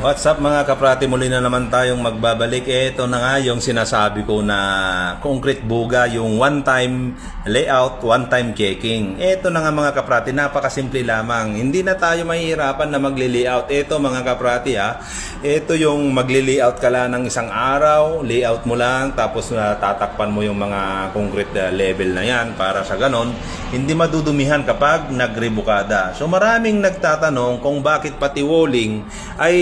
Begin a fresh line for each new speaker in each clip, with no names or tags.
What's up mga kaprati, muli na naman tayong magbabalik. Ito na nga yung sinasabi ko na concrete buga, yung one-time layout, one-time checking. Ito na nga mga kaprati, napakasimple lamang. Hindi na tayo mahihirapan na magli-layout. Ito mga kaprati ito yung magli-layout ka lang ng isang araw, layout mo lang, tapos tatakpan mo yung mga concrete level na yan para sa ganon, hindi madudumihan kapag nagrebukada. So maraming nagtatanong kung bakit pati walling ay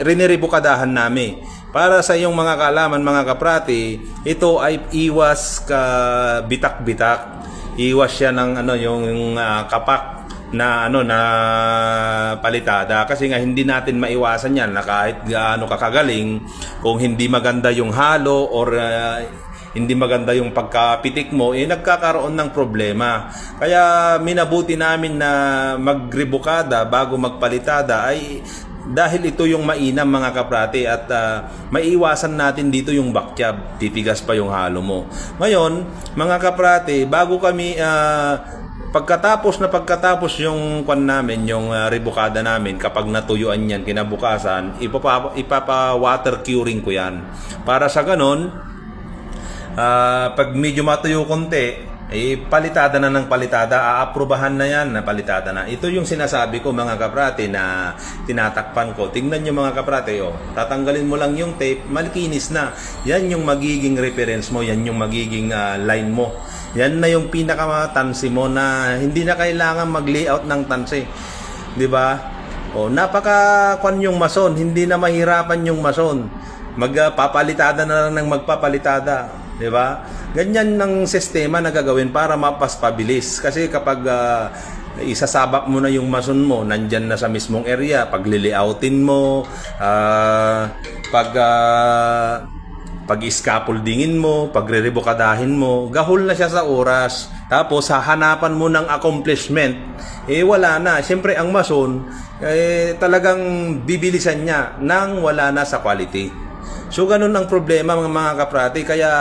riniribukadahan namin. Para sa iyong mga kaalaman mga kaprati, ito ay iwas ka bitak-bitak. Iwas siya ng yung kapak na na palitada, kasi nga hindi natin maiwasan yan na kahit gaano kakagaling, kung hindi maganda yung halo or hindi maganda yung pagkapitik mo, nagkakaroon ng problema. Kaya minabuti namin na magrebukada bago magpalitada ay dahil ito yung mainam mga kaprati, at maiiwasan natin dito yung backjab, titigas pa yung halo mo. Ngayon mga kaprati, bago kami pagkatapos yung kwan namin, yung rebukada namin, kapag natuyuan yan kinabukasan, ipapa water curing ko yan para sa ganon, pag medyo matuyo konti, palitada na ng palitada, aaprubahan na yan na palitada na. Ito yung sinasabi ko mga kaprate na tinatakpan ko. Tingnan nyo mga kaprate, tatanggalin mo lang yung tape, malikinis na. Yan yung magiging reference mo, yan yung magiging line mo. Yan na yung pinakatansi mo na hindi na kailangan mag-layout ng tansi. Diba? Napaka-kwan yung mason, hindi na mahirapan yung mason. Magpapalitada na lang ng magpapalitada. Diba? Ganyan ng sistema na gagawin para mapaspabilis. Kasi kapag isasabak mo na yung mason mo, nandyan na sa mismong area, pag lilayoutin mo, pag scaffoldingin mo, pag re-rebukadahin mo, gahol na siya sa oras. Tapos hahanapan mo ng accomplishment, wala na. Siyempre ang mason, talagang bibilisan niya nang wala na sa quality. So ganun ang problema mga kaprati. Kaya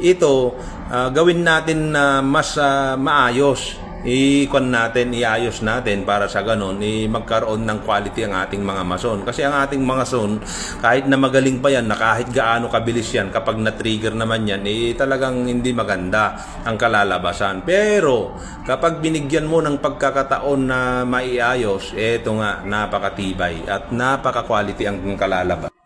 ito gawin natin na mas maayos. Iayos natin para sa ganun magkaroon ng quality ang ating mga mason. Kasi ang ating mga mason, kahit na magaling pa yan, na kahit gaano kabilis yan, kapag na-trigger naman yan, talagang hindi maganda ang kalalabasan. Pero kapag binigyan mo ng pagkakataon na maiayos, eto nga, napakatibay at napaka-quality ang kalalabasan.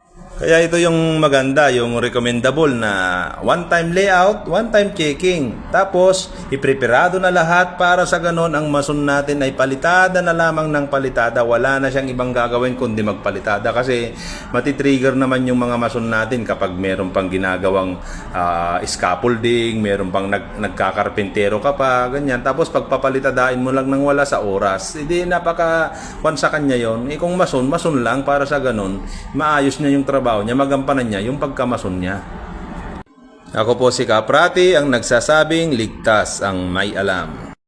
Kaya ito yung maganda, yung recommendable na one-time layout, one-time checking. Tapos, ipreparado na lahat para sa ganon ang mason natin ay palitada na lamang ng palitada. Wala na siyang ibang gagawin kundi magpalitada, kasi matitrigger naman yung mga mason natin kapag meron pang ginagawang scaffolding, meron pang nagkakarpentero ka pa, ganyan. Tapos pagpapalitadain mo lang ng wala sa oras, hindi napaka-kwan sa kanya yon. Kung mason lang para sa ganon, maayos niya yung trabaho niya, magampanan niya yung pagkamason niya. Ako po si Kaprati, ang nagsasabing ligtas ang may alam.